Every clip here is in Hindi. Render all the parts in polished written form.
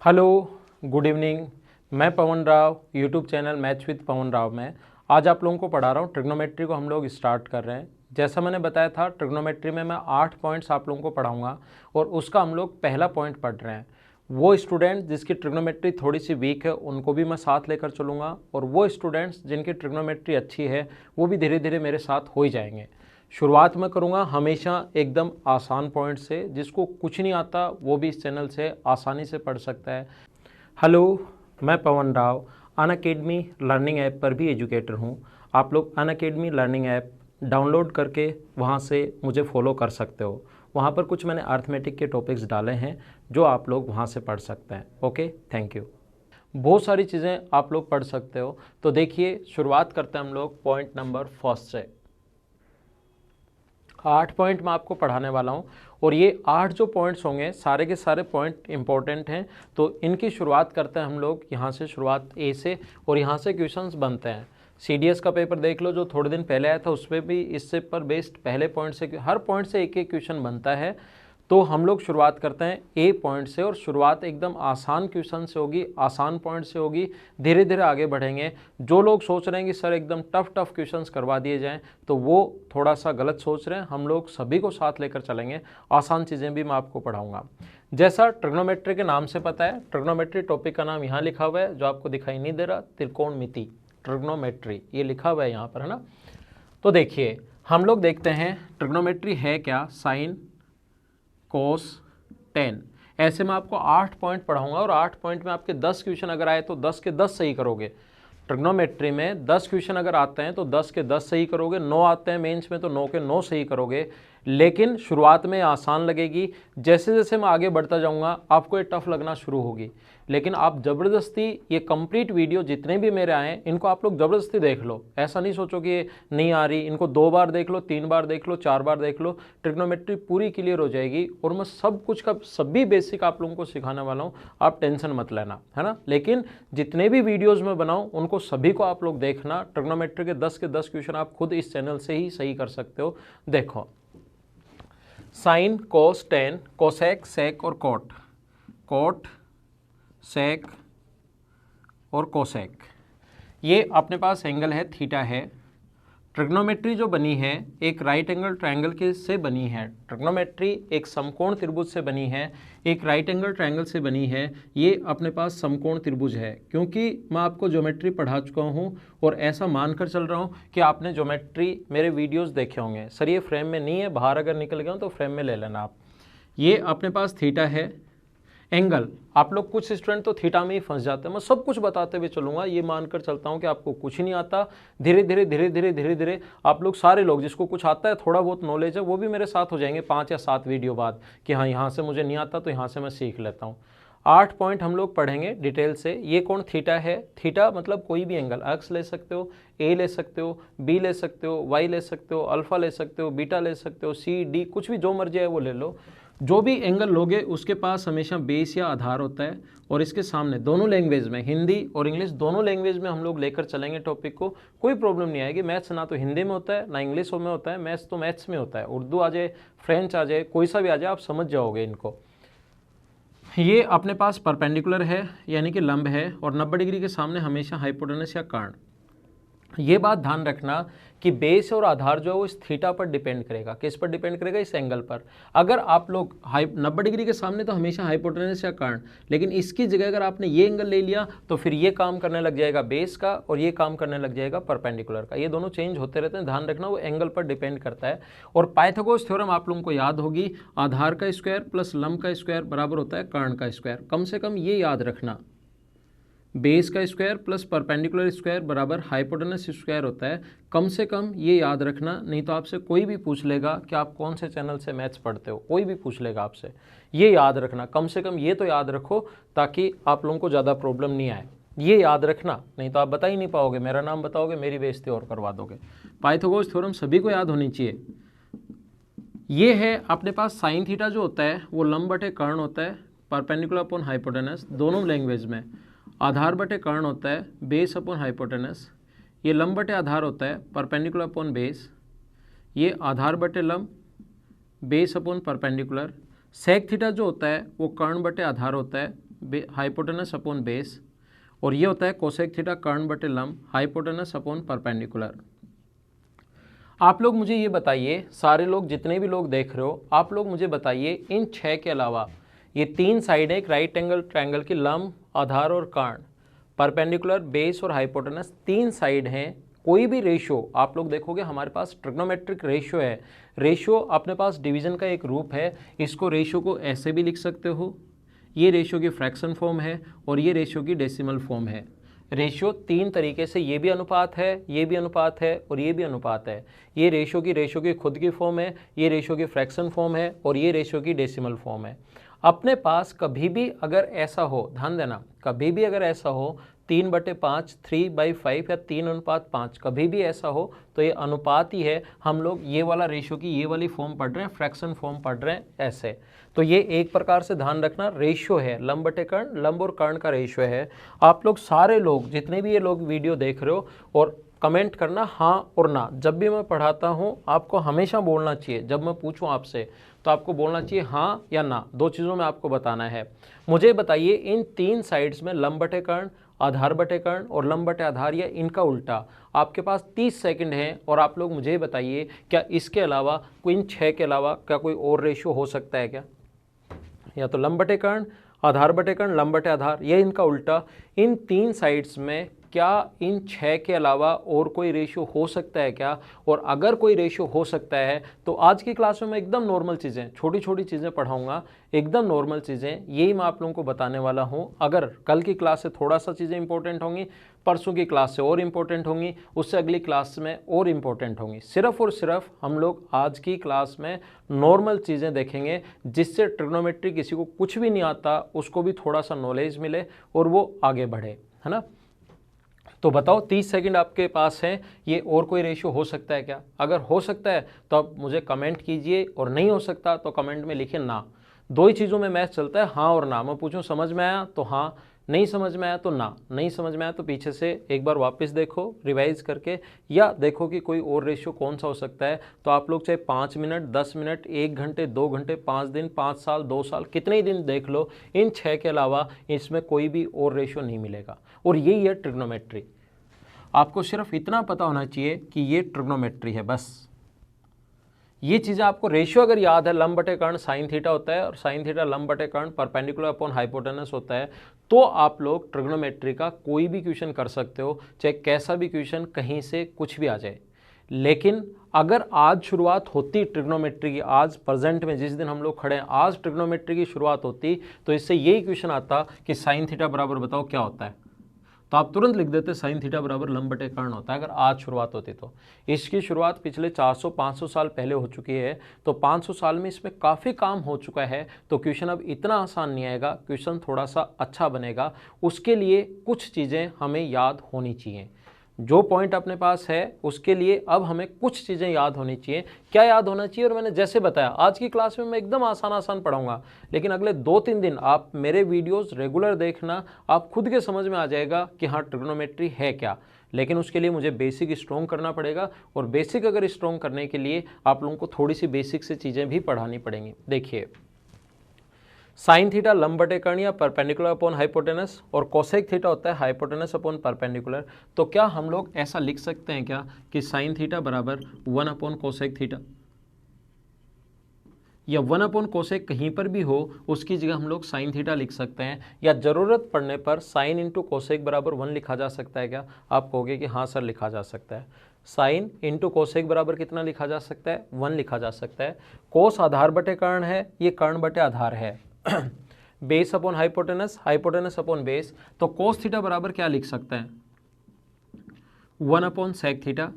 Hello, good evening. मैं Pawan Rao, YouTube channel maths with Pawan Rao में आज आप लोगों को पढ़ा रहा हूँ। ट्रिग्नोमेट्री को हम लोग स्टार्ट कर रहे हैं। जैसा मैंने बताया था, ट्रिग्नोमेट्री में मैं 8 पॉइंट्स आप लोगों को पढ़ाऊंगा और उसका हम लोग पहला पॉइंट पढ़ रहे हैं। वो स्टूडेंट जिसकी ट्रिग्नोमेट्री थोड़ी सी वीक है उनको भी मैं साथ लेकर चलूँगा, और वो स्टूडेंट्स जिनकी ट्रिग्नोमेट्री अच्छी है वो भी धीरे धीरे मेरे साथ हो ही जाएंगे। शुरुआत में करूँगा हमेशा एकदम आसान पॉइंट से, जिसको कुछ नहीं आता वो भी इस चैनल से आसानी से पढ़ सकता है। हेलो, मैं Pawan Rao Unacademy learning app पर भी एजुकेटर हूँ। आप लोग अनअकैडमी लर्निंग ऐप डाउनलोड करके वहाँ से मुझे फॉलो कर सकते हो। वहाँ पर कुछ मैंने अर्थमेटिक के टॉपिक्स डाले हैं जो आप लोग वहाँ से पढ़ सकते हैं। Okay, thank you. बहुत सारी चीज़ें आप लोग पढ़ सकते हो। तो देखिए, शुरुआत करते हैं हम लोग पॉइंट नंबर फर्स्ट से। 8 पॉइंट मैं आपको पढ़ाने वाला हूँ और ये 8 जो पॉइंट्स होंगे सारे के सारे पॉइंट इंपॉर्टेंट हैं। तो इनकी शुरुआत करते हैं हम लोग यहाँ से, शुरुआत ए से, और यहाँ से क्वेश्चंस बनते हैं। सीडीएस का पेपर देख लो जो थोड़े दिन पहले आया था, उसमें भी इससे पर बेस्ड पहले पॉइंट से हर पॉइंट से एक एक क्वेश्चन बनता है। तो हम लोग शुरुआत करते हैं ए पॉइंट से, और शुरुआत एकदम आसान क्वेश्चन से होगी, आसान पॉइंट से होगी। धीरे धीरे आगे बढ़ेंगे। जो लोग सोच रहे हैं कि सर एकदम टफ क्वेश्चंस करवा दिए जाएं, तो वो थोड़ा सा गलत सोच रहे हैं। हम लोग सभी को साथ लेकर चलेंगे, आसान चीज़ें भी मैं आपको पढ़ाऊंगा। जैसा ट्रिग्नोमेट्री के नाम से पता है, ट्रिग्नोमेट्री टॉपिक का नाम यहाँ लिखा हुआ है, जो आपको दिखाई नहीं दे रहा, त्रिकोणमिति, ट्रिग्नोमेट्री ये लिखा हुआ है यहाँ पर, है ना। तो देखिए, हम लोग देखते हैं ट्रिग्नोमेट्री है क्या। साइन, कोस, टेन, ऐसे मैं आपको 8 पॉइंट पढ़ाऊंगा, और 8 पॉइंट में आपके 10 क्वेश्चन अगर आए तो 10 के 10 सही करोगे। ट्रिग्नोमेट्री में 10 क्वेश्चन अगर आते हैं तो 10 के 10 सही करोगे। 9 आते हैं मेंस में तो 9 के 9 सही करोगे। लेकिन शुरुआत में आसान लगेगी, जैसे जैसे मैं आगे बढ़ता जाऊंगा आपको ये टफ लगना शुरू होगी। लेकिन आप ज़बरदस्ती ये कंप्लीट वीडियो जितने भी मेरे आए इनको आप लोग ज़बरदस्ती देख लो। ऐसा नहीं सोचो कि ये नहीं आ रही, इनको 2 बार देख लो, 3 बार देख लो, 4 बार देख लो, ट्रिग्नोमेट्री पूरी क्लियर हो जाएगी। और मैं सब कुछ का सभी बेसिक आप लोगों को सिखाने वाला हूँ, आप टेंशन मत लेना, है ना। लेकिन जितने भी वीडियोज़ मैं बनाऊँ उनको सभी को आप लोग देखना। ट्रिग्नोमेट्री के 10 के 10 क्वेश्चन आप खुद इस चैनल से ही सही कर सकते हो। देखो, sign, cos, tan, cosec, sec और कोट, कोट, सेक और कोसेक, ये अपने पास एंगल है, थीटा है। ट्रिग्नोमेट्री जो बनी है एक राइट एंगल ट्रायंगल के से बनी है। ट्रिग्नोमेट्री एक समकोण त्रिभुज से बनी है, एक राइट एंगल ट्रायंगल से बनी है। ये अपने पास समकोण त्रिभुज है, क्योंकि मैं आपको ज्योमेट्री पढ़ा चुका हूँ और ऐसा मानकर चल रहा हूँ कि आपने ज्योमेट्री मेरे वीडियोस देखे होंगे। सर ये फ्रेम में नहीं है, बाहर अगर निकल गया तो फ्रेम में ले लेना आप। ये अपने पास थीटा है। एंगल, आप लोग कुछ स्टूडेंट तो थीटा में ही फंस जाते हैं। मैं सब कुछ बताते हुए चलूंगा, ये मानकर चलता हूँ कि आपको कुछ ही नहीं आता। धीरे धीरे आप लोग सारे लोग जिसको कुछ आता है, थोड़ा बहुत नॉलेज है, वो भी मेरे साथ हो जाएंगे 5 या 7 वीडियो बाद, कि हाँ यहाँ से मुझे नहीं आता तो यहाँ से मैं सीख लेता हूँ। 8 पॉइंट हम लोग पढ़ेंगे डिटेल से। ये कौन थीटा है? थीटा मतलब कोई भी एंगल, एक्स ले सकते हो, ए ले सकते हो, बी ले सकते हो, वाई ले सकते हो, अल्फा ले सकते हो, बीटा ले सकते हो, सी, डी, कुछ भी जो मर्जी है वो ले लो। जो भी एंगल लोगे उसके पास हमेशा बेस या आधार होता है, और इसके सामने दोनों लैंग्वेज में, हिंदी और इंग्लिश दोनों लैंग्वेज में हम लोग लेकर चलेंगे टॉपिक को। कोई प्रॉब्लम नहीं आएगी। मैथ्स ना तो हिंदी में होता है ना इंग्लिश में होता है, मैथ्स तो मैथ्स में होता है। उर्दू आ जाए, फ्रेंच आ जाए, कोई सा भी आ जाए, आप समझ जाओगे इनको। ये अपने पास परपेंडिकुलर है, यानी कि लंब है, और 90 डिग्री के सामने हमेशा हाइपोटेनस या कर्ण। ये बात ध्यान रखना कि बेस और आधार जो है वो इस थीटा पर डिपेंड करेगा। किस पर डिपेंड करेगा? इस एंगल पर। अगर आप लोग 90 डिग्री के सामने तो हमेशा हाइपोटेनस या कर्ण, लेकिन इसकी जगह अगर आपने ये एंगल ले लिया तो फिर ये काम करने लग जाएगा बेस का, और ये काम करने लग जाएगा परपेंडिकुलर का। ये दोनों चेंज होते रहते हैं, ध्यान रखना, वो एंगल पर डिपेंड करता है। और पाइथागोरस थ्योरम आप लोगों को याद होगी, आधार का स्क्वायर प्लस लंब का स्क्वायर बराबर होता है कर्ण का स्क्वायर। कम से कम ये याद रखना, बेस का स्क्वायर प्लस परपेंडिकुलर स्क्वायर बराबर हाइपोटेनस स्क्वायर होता है। कम से कम ये याद रखना, नहीं तो आपसे कोई भी पूछ लेगा कि आप कौन से चैनल से मैथ्स पढ़ते हो, कोई भी पूछ लेगा आपसे। ये याद रखना, कम से कम ये तो याद रखो, ताकि आप लोगों को ज़्यादा प्रॉब्लम नहीं आए। ये याद रखना, नहीं तो आप बता ही नहीं पाओगे, मेरा नाम बताओगे, मेरी बेइज्जती और करवा दोगे। पाइथागोरस थ्योरम सभी को याद होनी चाहिए। ये है अपने पास साइन थीटा जो होता है वो लंब बटे कर्ण होता है, परपेंडिकुलर अपॉन हाइपोटेनस दोनों लैंग्वेज में। आधार बटे कर्ण होता है बेस अपॉन हाइपोटेनस। ये लंब बटे आधार होता है परपेंडिकुलर अपॉन बेस। ये आधार बटे लंब, base upon perpendicular. Sec theta जो होता है वो कर्ण बटे आधार होता है हाइपोटेनस अपॉन बेस, और ये होता है कोसेक थीटा कर्ण बटे लंब हाइपोटेनस अपॉन परपेंडिकुलर। आप लोग मुझे ये बताइए, सारे लोग जितने भी लोग देख रहे हो, आप लोग मुझे बताइए इन 6 के अलावा ये 3 साइड है एक राइट एंगल ट्रायंगल की, लंब, आधार और कर्ण, परपेंडिकुलर, बेस और हाइपोटेनस, 3 साइड हैं। कोई भी रेशियो आप लोग देखोगे हमारे पास ट्रिग्नोमेट्रिक रेशियो है। रेशियो अपने पास डिवीजन का एक रूप है, इसको रेशियो को ऐसे भी लिख सकते हो, ये रेशियो की फ्रैक्शन फॉर्म है और ये रेशियो की डेसिमल फॉर्म है। रेशियो 3 तरीके से, ये भी अनुपात है, ये भी अनुपात है और ये भी अनुपात है। ये रेशियो की खुद की फॉर्म है, ये रेशियो की फ्रैक्शन फॉर्म है और ये रेशियो की डेसिमल फॉर्म है। अपने पास कभी भी अगर ऐसा हो, ध्यान देना, कभी भी अगर ऐसा हो 3/5, 3/5 या 3:5, कभी भी ऐसा हो तो ये अनुपात ही है। हम लोग ये वाला रेशियो की ये वाली फॉर्म पढ़ रहे हैं, फ्रैक्शन फॉर्म पढ़ रहे हैं ऐसे। तो ये एक प्रकार से ध्यान रखना, रेशियो है, लंब बटे कर्ण, लंब और कर्ण का रेशियो है। आप लोग सारे लोग जितने भी ये लोग वीडियो देख रहे हो, और कमेंट करना हाँ और ना। जब भी मैं पढ़ाता हूँ आपको हमेशा बोलना चाहिए, जब मैं पूछूँ आपसे तो आपको बोलना चाहिए हाँ या ना, 2 चीज़ों में आपको बताना है। मुझे बताइए इन 3 साइड्स में लंब बटे कर्ण, आधार बटे कर्ण और लंब बटे आधार या इनका उल्टा, आपके पास 30 सेकंड हैं और आप लोग मुझे बताइए क्या इसके अलावा कोई, इन 6 के अलावा क्या कोई और रेशियो हो सकता है क्या? या तो लंब बटे कर्ण, आधार बटे कर्ण, लंब बटे आधार या इनका उल्टा, इन 3 साइड्स में क्या इन 6 के अलावा और कोई रेशियो हो सकता है क्या? और अगर कोई रेशियो हो सकता है तो आज की क्लास में मैं एकदम नॉर्मल चीज़ें, छोटी छोटी चीज़ें पढ़ाऊंगा, एकदम नॉर्मल चीज़ें, यही मैं आप लोगों को बताने वाला हूं। अगर कल की क्लास से थोड़ा सा चीज़ें इंपॉर्टेंट होंगी, परसों की क्लास से और इम्पोर्टेंट होंगी, उससे अगली क्लास में और इम्पोर्टेंट होंगी। सिर्फ और सिर्फ हम लोग आज की क्लास में नॉर्मल चीज़ें देखेंगे, जिससे ट्रिग्नोमेट्री किसी को कुछ भी नहीं आता उसको भी थोड़ा सा नॉलेज मिले और वो आगे बढ़े, है ना। तो बताओ 30 सेकंड आपके पास है, ये और कोई रेशियो हो सकता है क्या? अगर हो सकता है तो आप मुझे कमेंट कीजिए, और नहीं हो सकता तो कमेंट में लिखिए ना। 2 ही चीज़ों में मैच चलता है, हाँ और ना। मैं पूछूं समझ में आया तो हाँ, नहीं समझ में आया तो ना, नहीं समझ में आया तो पीछे से एक बार वापस देखो रिवाइज करके, या देखो कि कोई और रेशियो कौन सा हो सकता है। तो आप लोग चाहे 5 मिनट, 10 मिनट, 1 घंटे, 2 घंटे, 5 दिन, 5 साल, 2 साल, कितने ही दिन देख लो, इन 6 के अलावा इसमें कोई भी और रेशियो नहीं मिलेगा। और यही है ट्रिग्नोमेट्री। आपको सिर्फ इतना पता होना चाहिए कि ये ट्रिग्नोमेट्री है, बस ये चीज़ें आपको। रेशियो अगर याद है, लंब बटे कर्ण साइन थीटा होता है और साइन थीटा लंब बटे कर्ण परपेंडिकुलर अपॉन हाइपोटेनस होता है, तो आप लोग ट्रिग्नोमेट्री का कोई भी क्वेश्चन कर सकते हो, चाहे कैसा भी क्वेश्चन, कहीं से कुछ भी आ जाए। लेकिन अगर आज शुरुआत होती ट्रिग्नोमेट्री की, आज प्रेजेंट में जिस दिन हम लोग खड़े हैं, आज ट्रिग्नोमेट्री की शुरुआत होती, तो इससे यही क्वेश्चन आता कि साइन थीटा बराबर बताओ क्या होता है, तो आप तुरंत लिख देते साइन थीटा बराबर लंब बटे कर्ण होता है, अगर आज शुरुआत होती तो। इसकी शुरुआत पिछले 400-500 साल पहले हो चुकी है, तो 500 साल में इसमें काफ़ी काम हो चुका है। तो क्वेश्चन अब इतना आसान नहीं आएगा, क्वेश्चन थोड़ा सा अच्छा बनेगा। उसके लिए कुछ चीज़ें हमें याद होनी चाहिए। जो पॉइंट अपने पास है उसके लिए अब हमें कुछ चीज़ें याद होनी चाहिए। क्या याद होना चाहिए? और मैंने जैसे बताया आज की क्लास में मैं एकदम आसान पढ़ाऊंगा, लेकिन अगले 2-3 दिन आप मेरे वीडियोस रेगुलर देखना, आप खुद के समझ में आ जाएगा कि हाँ ट्रिग्नोमेट्री है क्या। लेकिन उसके लिए मुझे बेसिक स्ट्रॉन्ग करना पड़ेगा, और बेसिक अगर स्ट्रॉन्ग करने के लिए आप लोगों को थोड़ी सी बेसिक से चीज़ें भी पढ़ानी पड़ेंगी। देखिए, साइन थीटा लंब बटे कर्ण या परपेंडिकुलर अपॉन हाइपोटेनस, और कोसेक थीटा होता है हाइपोटेनस अपॉन परपेंडिकुलर। तो क्या हम लोग ऐसा लिख सकते हैं क्या कि साइन थीटा बराबर 1 अपॉन कोसेक थीटा, या 1 अपॉन कोसेक कहीं पर भी हो उसकी जगह हम लोग साइन थीटा लिख सकते हैं, या ज़रूरत पड़ने पर साइन इंटू कोसेक बराबर 1 लिखा जा सकता है क्या? आप कहोगे कि हाँ सर लिखा जा सकता है। साइन इंटू कोसेक बराबर कितना लिखा जा सकता है? 1 लिखा जा सकता है। कोस आधार बटे कर्ण है, ये कर्ण बटे आधार है। Base upon hypotenuse, hypotenuse upon base, तो कोस थीटा बराबर क्या लिख सकते हैं? 1 अपॉन सेक थीटा,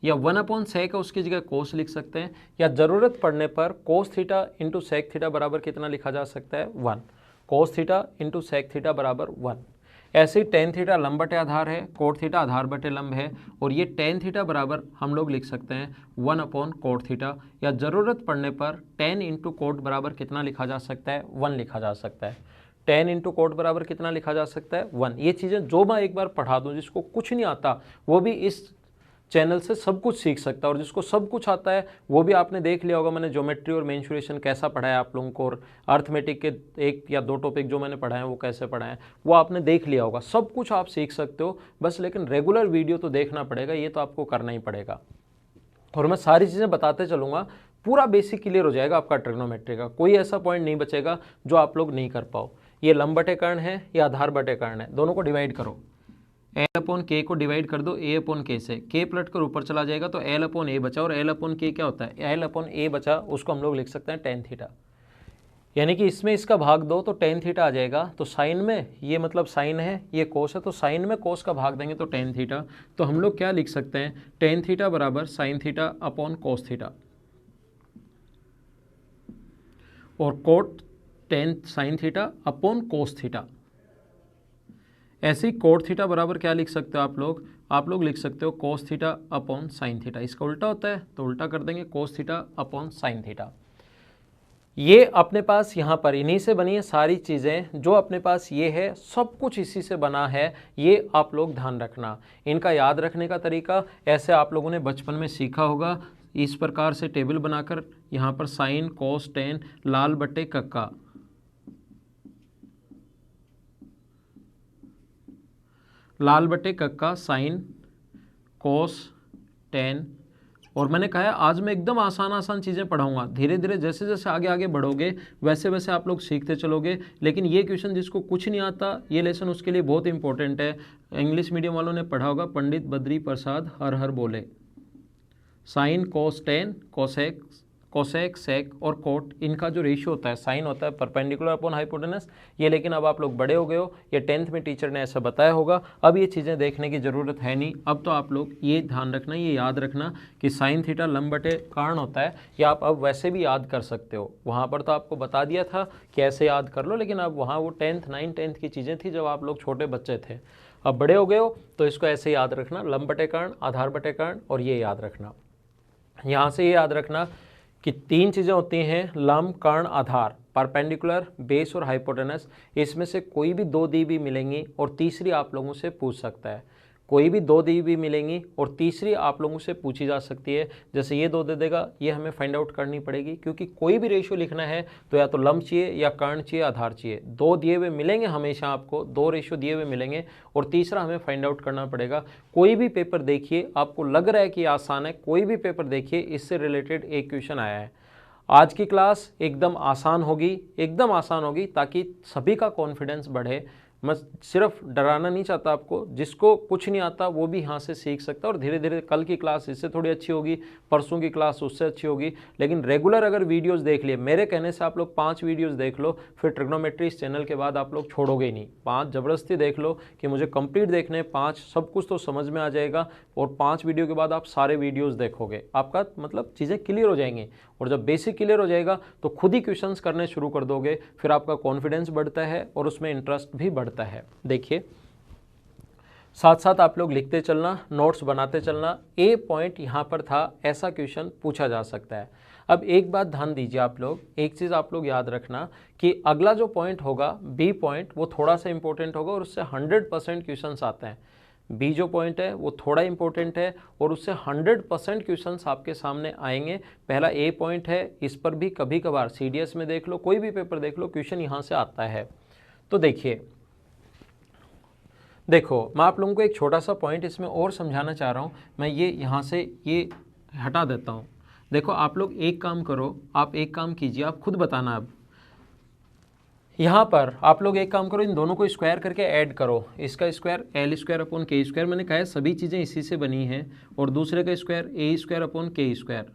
या 1 अपॉन सेक है उसकी जगह कोस लिख सकते हैं, या ज़रूरत पड़ने पर cos theta into sec theta बराबर कितना लिखा जा सकता है? 1। Cos theta into sec theta बराबर 1। ऐसे ही टेन थीटा लंब बटे आधार है, कोट थीटा आधार बटे लंब है, और ये टेन थीटा बराबर हम लोग लिख सकते हैं 1 अपॉन कोट थीटा, या ज़रूरत पड़ने पर टेन इंटू कोट बराबर कितना लिखा जा सकता है? 1 लिखा जा सकता है। टेन इंटू कोट बराबर कितना लिखा जा सकता है? 1। ये चीज़ें जो मैं एक बार पढ़ा दूँ, जिसको कुछ नहीं आता वो भी इस चैनल से सब कुछ सीख सकता है। और जिसको सब कुछ आता है वो भी आपने देख लिया होगा, मैंने ज्योमेट्री और मेंसुरेशन कैसा पढ़ाया आप लोगों को, और अर्थमेटिक के 1 या 2 टॉपिक जो मैंने पढ़ाए हैं वो कैसे पढ़ाए वो आपने देख लिया होगा। सब कुछ आप सीख सकते हो बस, लेकिन रेगुलर वीडियो तो देखना पड़ेगा, ये तो आपको करना ही पड़ेगा। और मैं सारी चीज़ें बताते चलूँगा, पूरा बेसिक क्लियर हो जाएगा आपका ट्रिग्नोमेट्री का, कोई ऐसा पॉइंट नहीं बचेगा जो आप लोग नहीं कर पाओ। ये लंब बटे कर्ण है, ये आधार बटे कर्ण है, दोनों को डिवाइड करो। एल अपॉन के को डिवाइड कर दो ए अपॉन के से, के पलट कर ऊपर चला जाएगा तो एल अपॉन ए बचा, और एल अपॉन के क्या होता है, एल अपॉन ए बचा, उसको हम लोग लिख सकते हैं टेन थीटा। यानी कि इसमें इसका भाग दो तो टेन थीटा आ जाएगा। तो साइन में ये मतलब साइन है, ये कोस है, तो साइन में कोस का भाग देंगे तो टेन थीटा। तो हम लोग क्या लिख सकते हैं, टेन थीटा बराबर sine theta upon cos theta, और cot tan sine theta upon cos theta. ऐसे ही कोट थीटा बराबर क्या लिख सकते हो आप लोग लिख सकते हो cos theta upon sine theta. इसका उल्टा होता है तो उल्टा कर देंगे, cos theta upon sine theta. ये अपने पास यहाँ पर इन्हीं से बनी है सारी चीज़ें, जो अपने पास ये है सब कुछ इसी से बना है, ये आप लोग ध्यान रखना। इनका याद रखने का तरीका ऐसे आप लोगों ने बचपन में सीखा होगा, इस प्रकार से टेबल बनाकर यहाँ पर साइन कोस टेन लाल बटे कक्का, लाल बटे कक्का साइन कोस टेन। और मैंने कहा है आज मैं एकदम आसान चीज़ें पढ़ाऊंगा, धीरे धीरे जैसे जैसे आगे आगे बढ़ोगे वैसे वैसे आप लोग सीखते चलोगे। लेकिन ये क्वेश्चन जिसको कुछ नहीं आता, ये लेसन उसके लिए बहुत इंपॉर्टेंट है। इंग्लिश मीडियम वालों ने पढ़ा होगा, पंडित बद्री प्रसाद हर हर बोले, sine cos tan cosec sec और कोट, इनका जो रेशियो होता है, साइन होता है परपेंडिकुलर अपॉन हाइपोटेनस, ये लेकिन अब आप लोग बड़े हो गए हो, ये 10th में टीचर ने ऐसा बताया होगा, अब ये चीज़ें देखने की ज़रूरत है नहीं। अब तो आप लोग ये ध्यान रखना, ये याद रखना कि साइन थीटा लंब बटे कर्ण होता है, या आप अब वैसे भी याद कर सकते हो। वहाँ पर तो आपको बता दिया था कि ऐसे याद कर लो, लेकिन अब वहाँ वो 10th 9th 10th की चीज़ें थी जब आप लोग छोटे बच्चे थे। अब बड़े हो गए हो तो इसको ऐसे याद रखना, लंब बटे कर्ण, आधार बटे कर्ण, और ये याद रखना। यहाँ से ये याद रखना कि 3 चीज़ें होती हैं, लंब कर्ण आधार, परपेंडिकुलर बेस और हाइपोटेनस। इसमें से कोई भी 2 दी भी मिलेंगी और तीसरी आप लोगों से पूछ सकता है, कोई भी 2 दी भी मिलेंगी और तीसरी आप लोगों से पूछी जा सकती है। जैसे ये 2 दे देगा, ये हमें फाइंड आउट करनी पड़ेगी, क्योंकि कोई भी रेशियो लिखना है तो या तो लंब चाहिए या कर्ण चाहिए, आधार चाहिए। 2 दिए हुए मिलेंगे हमेशा, आपको 2 रेशियो दिए हुए मिलेंगे और तीसरा हमें फाइंड आउट करना पड़ेगा। कोई भी पेपर देखिए, आपको लग रहा है कि आसान है, कोई भी पेपर देखिए इससे रिलेटेड एक क्वेश्चन आया है। आज की क्लास एकदम आसान होगी, एकदम आसान होगी, ताकि सभी का कॉन्फिडेंस बढ़े। मैं सिर्फ डराना नहीं चाहता आपको, जिसको कुछ नहीं आता वो भी यहाँ से सीख सकता है। और धीरे धीरे कल की क्लास इससे थोड़ी अच्छी होगी, परसों की क्लास उससे अच्छी होगी। लेकिन रेगुलर अगर वीडियोस देख लिए, मेरे कहने से आप लोग 5 वीडियोस देख लो, फिर ट्रिग्नोमेट्री इस चैनल के बाद आप लोग छोड़ोगे ही नहीं। 5 ज़बरदस्ती देख लो कि मुझे कंप्लीट देखने, 5 सब कुछ तो समझ में आ जाएगा, और 5 वीडियो के बाद आप सारे वीडियोज़ देखोगे, आपका मतलब चीज़ें क्लियर हो जाएंगी। और जब बेसिक क्लियर हो जाएगा तो खुद ही क्वेश्चंस करने शुरू कर दोगे, फिर आपका कॉन्फिडेंस बढ़ता है और उसमें इंटरेस्ट भी बढ़ता है। देखिए, साथ साथ आप लोग लिखते चलना, नोट्स बनाते चलना। ए पॉइंट यहाँ पर था, ऐसा क्वेश्चन पूछा जा सकता है। अब एक बात ध्यान दीजिए आप लोग, एक चीज़ आप लोग याद रखना कि अगला जो पॉइंट होगा, बी पॉइंट, वो थोड़ा सा इंपॉर्टेंट होगा और उससे 100% क्वेश्चंस आते हैं। बी जो पॉइंट है वो थोड़ा इंपॉर्टेंट है और उससे 100% क्वेश्चंस आपके सामने आएंगे। पहला ए पॉइंट है, इस पर भी कभी कभार सीडीएस में देख लो, कोई भी पेपर देख लो, क्वेश्चन यहाँ से आता है। तो देखिए, देखो मैं आप लोगों को एक छोटा सा पॉइंट इसमें और समझाना चाह रहा हूँ। मैं ये यहाँ से ये हटा देता हूँ। देखो आप लोग एक काम करो, आप एक काम कीजिए, आप खुद बताना। अब यहाँ पर आप लोग एक काम करो, इन दोनों को स्क्वायर करके ऐड करो। इसका स्क्वायर एल स्क्वायर अपॉन के स्क्वायर, मैंने कहा है सभी चीज़ें इसी से बनी हैं, और दूसरे का स्क्वायर ए स्क्वायर अपॉन के स्क्वायर।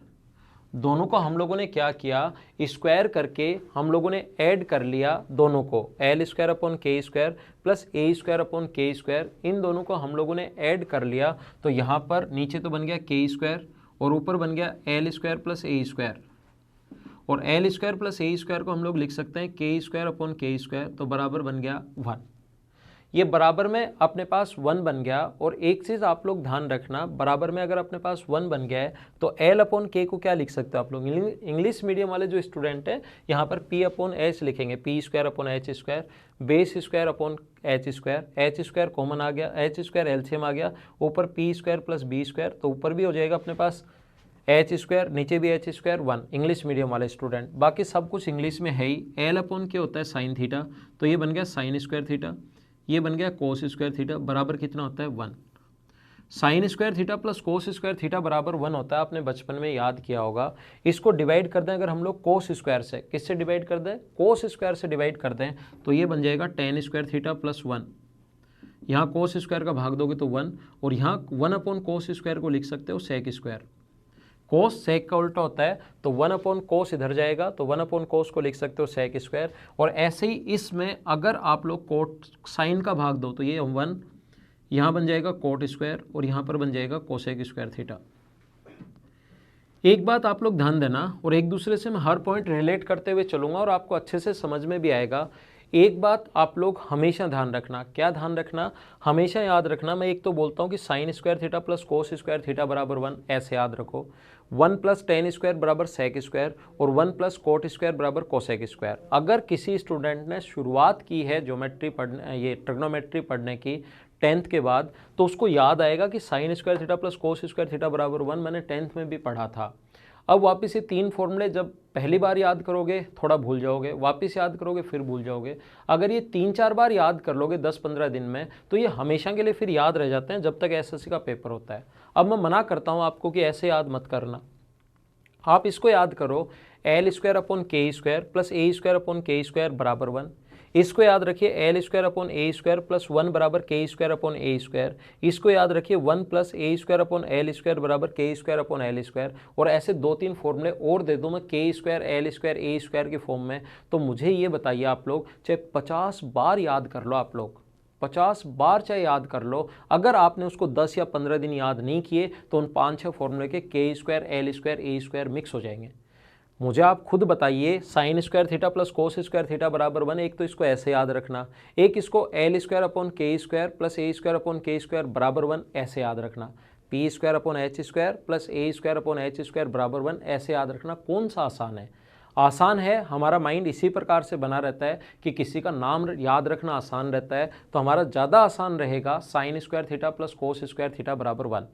दोनों को हम लोगों ने क्या किया, स्क्वायर करके हम लोगों ने ऐड कर लिया दोनों को, एल स्क्वायर अपॉन के स्क्वायर प्लस ए स्क्वायर अपॉन के स्क्वायर, इन दोनों को हम लोगों ने ऐड कर लिया। तो यहाँ पर नीचे तो बन गया के स्क्वायर और ऊपर बन गया एल स्क्वायर प्लस ए स्क्वायर, और एल स्क्वायर प्लस ए स्क्वायर को हम लोग लिख सकते हैं के स्क्वायर अपॉन के स्क्वायर, तो बराबर बन गया 1। ये बराबर में अपने पास 1 बन गया। और एक चीज़ आप लोग ध्यान रखना, बराबर में अगर अपने पास 1 बन गया है तो L/K को क्या लिख सकते हो आप लोग? इंग्लिश मीडियम वाले जो स्टूडेंट हैं यहाँ पर P/H लिखेंगे, P² base square upon H square common आ गया, H स्क्वायर एलसीएम आ गया, ऊपर P² प्लस B², तो ऊपर भी हो जाएगा अपने पास H स्क्वायर, नीचे भी H स्क्वायर 1, इंग्लिश मीडियम वाले स्टूडेंट। बाकी सब कुछ इंग्लिश में है ही। L/K होता है साइन थीटा, तो ये बन गया साइन स्क्वायर थीटा, ये बन गया कोस स्क्वायर थीटा, बराबर कितना होता है 1। Sine square theta plus cos square theta बराबर 1 होता है, आपने बचपन में याद किया होगा। इसको डिवाइड कर दें अगर हम लोग कोस स्क्वायर से, किससे डिवाइड कर दें? कोस स्क्वायर से डिवाइड कर दें, तो ये बन जाएगा टेन स्क्वायर थीटा प्लस 1। यहाँ कोस स्क्वायर का भाग दोगे तो 1, और यहाँ 1 कोस स्क्वायर को लिख सकते हो सेक स्क्वायर। कोस सेक का उल्टा होता है, तो 1 कोस इधर जाएगा, तो 1 कोस को लिख सकते हो सेक स्क्वायर। और ऐसे ही इसमें अगर आप लोग कोट साइन का भाग दो तो ये 1, यहाँ बन जाएगा कोट स्क्वायर, और यहाँ पर बन जाएगा कोसेक स्क्वायर थीटा। एक बात आप लोग ध्यान देना, और एक दूसरे से मैं हर पॉइंट रिलेट करते हुए चलूँगा और आपको अच्छे से समझ में भी आएगा। एक बात आप लोग हमेशा ध्यान रखना, क्या ध्यान रखना? हमेशा याद रखना, मैं एक तो बोलता हूँ कि sine square theta plus cos square theta बराबर 1, ऐसे याद रखो। 1 प्लस टेन स्क्वायर बराबर सेक स्क्वायर, और 1 प्लस कोट स्क्वायर बराबर कोसेक स्क्वायर। अगर किसी स्टूडेंट ने शुरुआत की है ज्योमेट्री पढ़ने, ये ट्रिग्नोमेट्री पढ़ने की 10th के बाद, तो उसको याद आएगा कि sine square theta plus cos square theta बराबर 1 मैंने 10th में भी पढ़ा था। अब वापस ये 3 फॉर्मूले जब पहली बार याद करोगे थोड़ा भूल जाओगे, वापस याद करोगे फिर भूल जाओगे। अगर ये 3-4 बार याद कर लोगे 10-15 दिन में, तो ये हमेशा के लिए फिर याद रह जाते हैं जब तक एसएससी का पेपर होता है। अब मैं मना करता हूँ आपको कि ऐसे याद मत करना, आप इसको याद करो, L²/K² प्लस A²/K² बराबर 1। इसको याद रखिए, L²/A² प्लस 1 बराबर K²/A²। इसको याद रखिए 1 प्लस A²/L² बराबर K²/L²। और ऐसे 2-3 फॉर्मूले और दे दूँ मैं K², L², A² के फॉर्म में। तो मुझे ये बताइए आप लोग, चाहे 50 बार याद कर लो, आप लोग 50 बार चाहे याद कर लो, अगर आपने उसको 10 या 15 दिन याद नहीं किए तो उन 5-6 फॉर्मूले के K², L², A² मिक्स हो जाएंगे। मुझे आप खुद बताइए, sine square theta plus cos square theta बराबर 1, एक तो इसको ऐसे याद रखना, एक इसको L²/K² प्लस A²/K² बराबर 1 ऐसे याद रखना, P²/H² प्लस A²/H² बराबर 1 ऐसे याद रखना। कौन सा आसान है? आसान है। हमारा माइंड इसी प्रकार से बना रहता है कि किसी का नाम याद रखना आसान रहता है, तो हमारा ज़्यादा आसान रहेगा sine square theta plus cos square theta बराबर 1।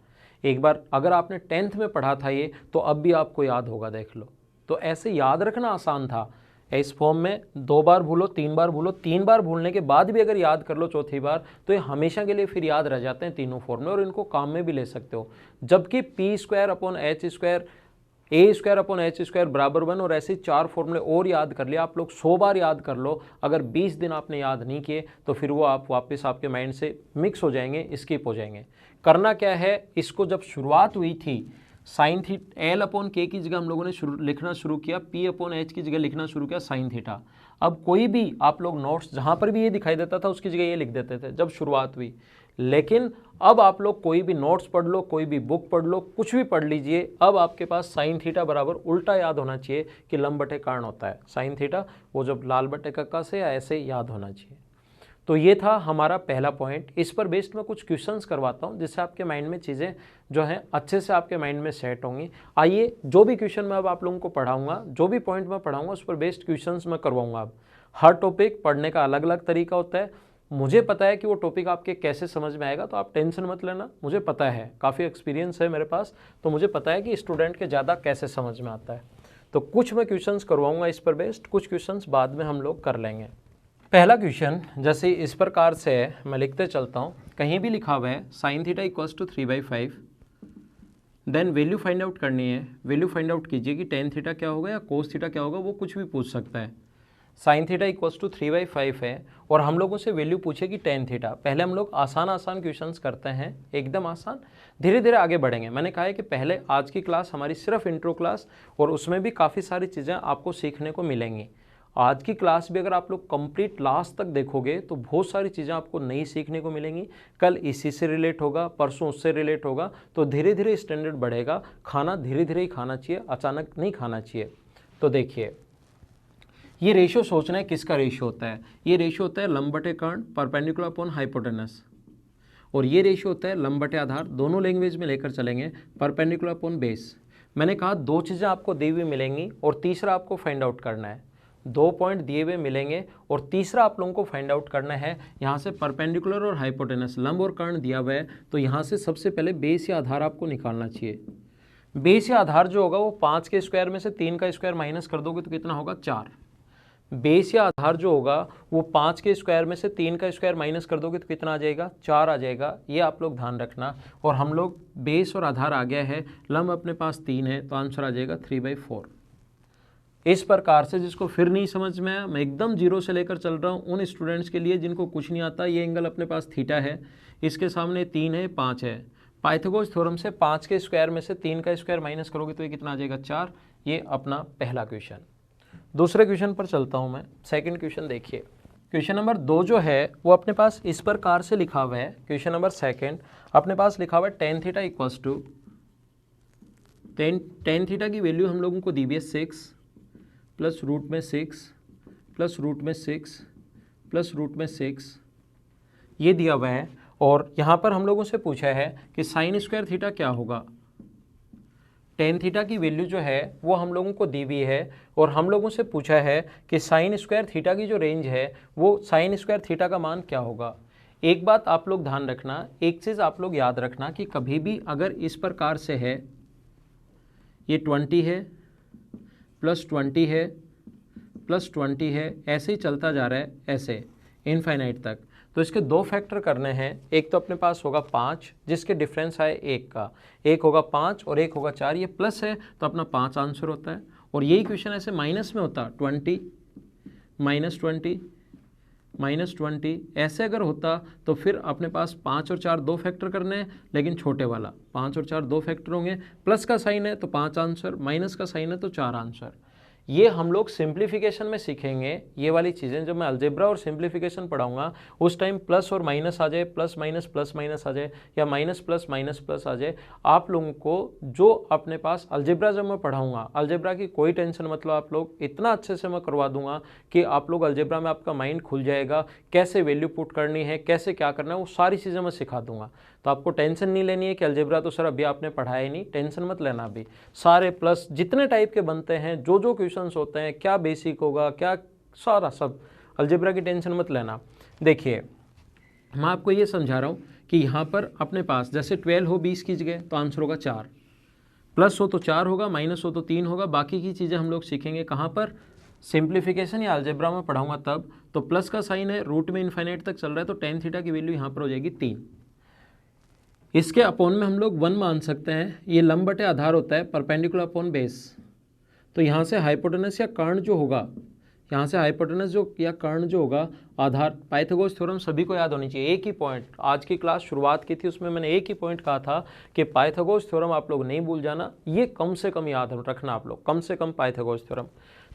एक बार अगर आपने 10th में पढ़ा था ये, तो अब भी आपको याद होगा, देख लो। तो ऐसे याद रखना आसान था। इस फॉर्म में 2 बार भूलो, 3 बार भूलो, 3 बार भूलने के बाद भी अगर याद कर लो चौथी बार, तो ये हमेशा के लिए फिर याद रह जाते हैं तीनों फॉर्मूले, और इनको काम में भी ले सकते हो। जबकि P²/H², A²/H² बराबर 1 और ऐसे 4 फॉर्मूले और याद कर लिया आप लोग, 100 बार याद कर लो। अगर 20 दिन आपने याद नहीं किए तो फिर वो आप वापस आपके माइंड से मिक्स हो जाएंगे, स्किप हो जाएंगे। करना क्या है, इसको जब शुरुआत हुई थी साइन थीटा, L/K की जगह हम लोगों ने लिखना शुरू किया, P/H की जगह लिखना शुरू किया साइन थीटा। अब कोई भी आप लोग नोट्स जहाँ पर भी ये दिखाई देता था उसकी जगह ये लिख देते थे जब शुरुआत हुई। लेकिन अब आप लोग कोई भी नोट्स पढ़ लो, कोई भी बुक पढ़ लो, कुछ भी पढ़ लीजिए, अब आपके पास साइन थीटा बराबर उल्टा याद होना चाहिए कि लंब बटे कर्ण होता है। साइन थीटा वो जब लाल बटे कक्का से या ऐसे याद होना चाहिए। तो ये था हमारा पहला पॉइंट। इस पर बेस्ड मैं कुछ क्वेश्चंस करवाता हूँ जिससे आपके माइंड में चीज़ें जो हैं अच्छे से आपके माइंड में सेट होंगी। आइए, जो भी क्वेश्चन मैं अब आप लोगों को पढ़ाऊंगा, जो भी पॉइंट मैं पढ़ाऊंगा उस पर बेस्ड क्वेश्चंस मैं करवाऊंगा। अब हर टॉपिक पढ़ने का अलग अलग तरीका होता है। मुझे पता है कि वो टॉपिक आपके कैसे समझ में आएगा, तो आप टेंशन मत लेना। मुझे पता है, काफ़ी एक्सपीरियंस है मेरे पास, तो मुझे पता है कि स्टूडेंट के ज़्यादा कैसे समझ में आता है। तो कुछ मैं क्वेश्चंस करवाऊंगा इस पर बेस्ड, कुछ क्वेश्चंस बाद में हम लोग कर लेंगे। पहला क्वेश्चन जैसे इस प्रकार से है, मैं लिखते चलता हूँ। कहीं भी लिखा हुआ है sine theta equals to 3/5, then value find out करनी है। वैल्यू फाइंड आउट कीजिए कि टेन थीटा क्या होगा या कोस थीटा क्या होगा, वो कुछ भी पूछ सकता है। साइन थीटा इक्वल्स टू 3/5 है और हम लोगों से वैल्यू पूछे कि टेन थीटा। पहले हम लोग आसान क्वेश्चंस करते हैं, एकदम आसान, धीरे धीरे आगे बढ़ेंगे। मैंने कहा है कि पहले आज की क्लास हमारी सिर्फ इंट्रो क्लास, और उसमें भी काफ़ी सारी चीज़ें आपको सीखने को मिलेंगी। आज की क्लास भी अगर आप लोग कंप्लीट लास्ट तक देखोगे तो बहुत सारी चीज़ें आपको नई सीखने को मिलेंगी। कल इसी से रिलेट होगा, परसों उससे रिलेट होगा, तो धीरे धीरे स्टैंडर्ड बढ़ेगा। खाना धीरे धीरे ही खाना चाहिए, अचानक नहीं खाना चाहिए। तो देखिए, ये रेशियो सोचना है किसका रेशियो होता है, ये रेशियो होता है लंब बटे कर्ण परपेंडिकुलर अपॉन हाइपोटेनस, और ये रेशियो होता है लंब बटे आधार, दोनों लैंग्वेज में लेकर चलेंगे, परपेंडिकुलर अपॉन बेस। मैंने कहा दो चीज़ें आपको दी हुई मिलेंगी और तीसरा आपको फाइंड आउट करना है, 2 पॉइंट दिए हुए मिलेंगे और तीसरा आप लोगों को फाइंड आउट करना है। यहाँ से परपेंडिकुलर और हाइपोटेनस लंब और कर्ण दिया हुआ है, तो यहाँ से सबसे पहले बेस या आधार आपको निकालना चाहिए। बेस या आधार जो होगा वो 5 के स्क्वायर में से 3 का स्क्वायर माइनस कर दोगे तो कितना होगा 4। बेस या आधार जो होगा वो 5 के स्क्वायर में से 3 का स्क्वायर माइनस कर दोगे तो कितना आ जाएगा 4 आ जाएगा, ये आप लोग ध्यान रखना। और हम लोग बेस और आधार आ गया है, लंब अपने पास 3 है तो आंसर आ जाएगा 3/4। इस प्रकार से जिसको फिर नहीं समझ में आया, मैं एकदम जीरो से लेकर चल रहा हूँ उन स्टूडेंट्स के लिए जिनको कुछ नहीं आता। ये एंगल अपने पास थीटा है, इसके सामने 3 है 5 है, पाइथागोरस थ्योरम से 5 के स्क्वायर में से 3 का स्क्वायर माइनस करोगे तो ये कितना आ जाएगा 4। ये अपना पहला क्वेश्चन। दूसरे क्वेश्चन पर चलता हूँ मैं। सेकंड क्वेश्चन देखिए, क्वेश्चन नंबर 2 जो है वो अपने पास इस प्रकार से लिखा हुआ है। क्वेश्चन नंबर सेकंड अपने पास लिखा हुआ है tan theta equals to tan theta की वैल्यू हम लोगों को दी हुई है 6 प्लस रूट में 6 प्लस रूट में 6 प्लस रूट में 6, ये दिया हुआ है। और यहाँ पर हम लोगों से पूछा है कि साइन स्क्वायर थीटा क्या होगा। tan थीटा की वैल्यू जो है वो हम लोगों को दी हुई है और हम लोगों से पूछा है कि साइन स्क्वायर थीटा की जो रेंज है वो साइन स्क्वायर थीटा का मान क्या होगा। एक बात आप लोग ध्यान रखना, एक चीज़ आप लोग याद रखना कि कभी भी अगर इस प्रकार से है, ये 20 है प्लस 20 है प्लस 20 है, ऐसे ही चलता जा रहा है ऐसे इनफाइनाइट तक, तो इसके 2 फैक्टर करने हैं। एक तो अपने पास होगा 5 जिसके डिफरेंस है 1 का, एक होगा 5 और एक होगा 4, ये प्लस है तो अपना 5 आंसर होता है। और यही क्वेश्चन ऐसे माइनस में होता 20 माइनस 20 माइनस 20, ऐसे अगर होता तो फिर अपने पास 5 और 4 2 फैक्टर करने हैं, लेकिन छोटे वाला 5 और 4 2 फैक्टर होंगे, प्लस का साइन है तो 5 आंसर, माइनस का साइन है तो 4 आंसर। ये हम लोग सिंप्लीफिकेशन में सीखेंगे। ये वाली चीज़ें जब मैं अलजेब्रा और सिंप्लीफिकेशन पढ़ाऊंगा उस टाइम प्लस और माइनस आ जाए, प्लस माइनस आ जाए, या माइनस प्लस आ जाए, आप लोगों को जो अपने पास अलजेब्रा जब मैं पढ़ाऊंगा, अलजेब्रा की कोई टेंशन मतलब आप लोग इतना अच्छे से मैं करवा दूंगा कि आप लोग अलजेब्रा में आपका माइंड खुल जाएगा, कैसे वैल्यू पुट करनी है, कैसे क्या करना है, वो सारी चीज़ें मैं सिखा दूंगा। तो आपको टेंशन नहीं लेनी है कि अलजेब्रा तो सर अभी आपने पढ़ाया ही नहीं, टेंशन मत लेना। अभी सारे प्लस जितने टाइप के बनते हैं, जो जो क्वेश्चंस होते हैं, क्या बेसिक होगा, क्या सारा सब, अलजेब्रा की टेंशन मत लेना। देखिए मैं आपको ये समझा रहा हूँ कि यहाँ पर अपने पास जैसे 12 हो 20 की जगह तो आंसर होगा 4, प्लस हो तो 4 होगा, माइनस हो तो 3 होगा। बाकी की चीज़ें हम लोग सीखेंगे कहाँ पर, सिंप्लीफिकेशन या अलजेब्रा में पढ़ाऊंगा तब। तो प्लस का साइन है, रूट में इन्फाइनाइट तक चल रहा है, तो tan थीटा की वैल्यू यहाँ पर हो जाएगी 3। इसके अपॉन में हम लोग 1 मान सकते हैं। ये लंब बटे आधार होता है, परपेंडिकुलर अपॉन बेस। तो यहाँ से हाइपोटेनस या कर्ण जो होगा, यहाँ से हाइपोटेनस जो या कर्ण जो होगा, आधार, पाइथागोरस थ्योरम सभी को याद होनी चाहिए। एक ही पॉइंट, आज की क्लास शुरुआत की थी उसमें मैंने एक ही पॉइंट कहा था कि पाइथागोरस थ्योरम आप लोग नहीं भूल जाना, ये कम से कम याद रखना आप लोग, कम से कम पाइथागोरस थ्योरम।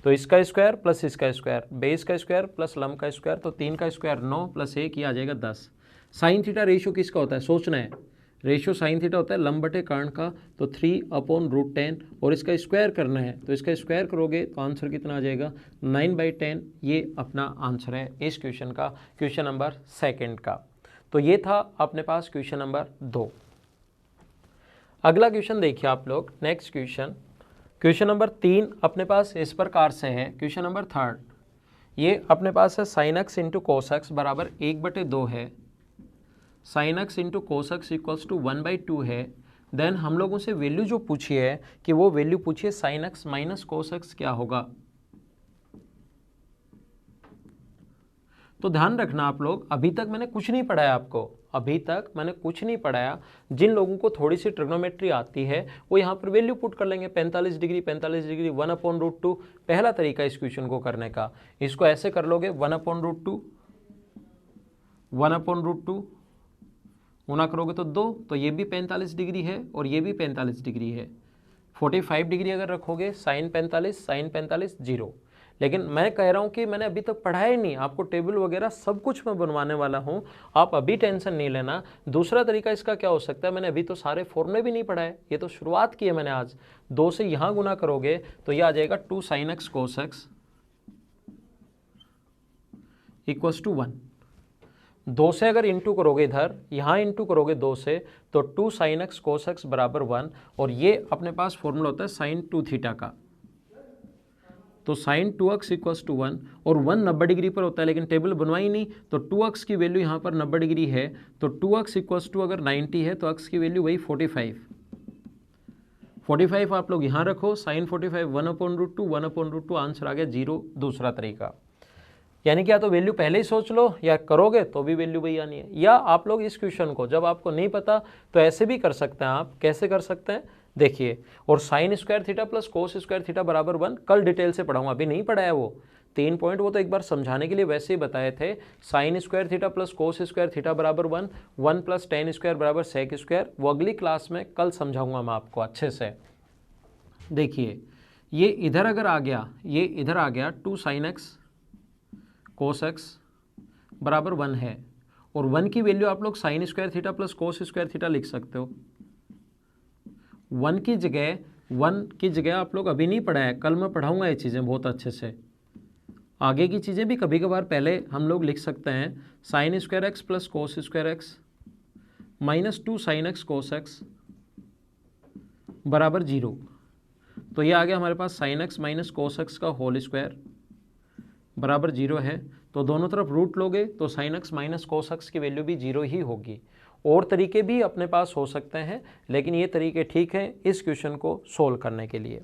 तो इसका स्क्वायर प्लस इसका स्क्वायर, बेस का स्क्वायर प्लस लंब का स्क्वायर, तो 3 का स्क्वायर 9 प्लस 1 ये आ जाएगा 10। साइन थीटा रेशियो किसका होता है सोचना है, रेशियो साइन थीटा होता है लंब बटे कर्ण का, तो 3/√10, और इसका स्क्वायर करना है तो इसका स्क्वायर करोगे तो आंसर कितना आ जाएगा 9/10। ये अपना आंसर है इस क्वेश्चन का, क्वेश्चन नंबर सेकंड का। तो ये था अपने पास क्वेश्चन नंबर 2। अगला क्वेश्चन देखिए आप लोग, नेक्स्ट क्वेश्चन, क्वेश्चन नंबर 3 अपने पास इस प्रकार से है। क्वेश्चन नंबर 3 ये अपने पास है sin x into cos x बराबर 1/2 है, sin x into cos x equals to 1/2 है। देन हम लोगों से वैल्यू जो पूछी है कि वो वैल्यू पूछिए sin x minus cos x क्या होगा। तो ध्यान रखना आप लोग, अभी तक मैंने कुछ नहीं पढ़ाया आपको, अभी तक मैंने कुछ नहीं पढ़ाया। जिन लोगों को थोड़ी सी ट्रिग्नोमेट्री आती है वो यहाँ पर वैल्यू पुट कर लेंगे, 45 डिग्री 1/√2 पहला तरीका इस क्वेश्चन को करने का। इसको ऐसे कर लोगे 1/√2 गुना करोगे तो 2, तो ये भी 45 डिग्री है और ये भी 45 डिग्री है। 45 डिग्री अगर रखोगे साइन 45 0। लेकिन मैं कह रहा हूँ कि मैंने अभी तक पढ़ाया ही नहीं, आपको टेबल वगैरह सब कुछ मैं बनवाने वाला हूँ, आप अभी टेंशन नहीं लेना। दूसरा तरीका इसका क्या हो सकता है, मैंने अभी तो सारे फॉर्मूले भी नहीं पढ़ाए, ये तो शुरुआत की है मैंने आज। 2 से यहाँ गुना करोगे तो ये आ जाएगा 2 sin x cos x equals to 1। 2 से अगर इंटू करोगे इधर, यहाँ इंटू करोगे 2 से, तो 2 sin x cos x बराबर 1, और ये अपने पास फॉर्मूला होता है sin 2 थीटा का। तो sin 2x इक्वल्स टू 1, और 1 90 डिग्री पर होता है, लेकिन टेबल बनवाई नहीं, तो 2x की वैल्यू यहाँ पर 90 डिग्री है, तो 2x इक्वल्स टू अगर 90 है तो x की वैल्यू वही 45 आप लोग यहाँ रखो, sin 45 1/√2 1/√2, आंसर आ गया 0। दूसरा तरीका, यानी कि या तो वैल्यू पहले ही सोच लो, या करोगे तो भी वैल्यू वही आनी है। या आप लोग इस क्वेश्चन को जब आपको नहीं पता तो ऐसे भी कर सकते हैं। आप कैसे कर सकते हैं देखिए, और sine square theta plus cos square theta बराबर 1 कल डिटेल से पढ़ाऊंगा, अभी नहीं पढ़ाया वो 3 पॉइंट, वो तो एक बार समझाने के लिए वैसे ही बताए थे। Sine square theta plus cos square theta बराबर 1, 1 प्लस टेन स्क्वायर बराबर सेक स्क्वायर, वो अगली क्लास में कल समझाऊंगा मैं आपको अच्छे से। देखिए ये इधर अगर आ गया, ये इधर आ गया 2 sin x cos x बराबर 1 है, और 1 की वैल्यू आप लोग sine square theta plus cos square theta लिख सकते हो। 1 की जगह आप लोग अभी नहीं पढ़ा है, कल मैं पढ़ाऊंगा ये चीज़ें बहुत अच्छे से। आगे की चीज़ें भी कभी कभार पहले हम लोग लिख सकते हैं, sine square x plus cos square x minus 2 sin x cos x बराबर 0। तो ये आ गया हमारे पास sin x minus cos x का होल स्क्वायर बराबर 0 है। तो दोनों तरफ रूट लोगे तो sin x minus cos x की वैल्यू भी 0 ही होगी। और तरीके भी अपने पास हो सकते हैं, लेकिन ये तरीके ठीक हैं इस क्वेश्चन को सोल्व करने के लिए।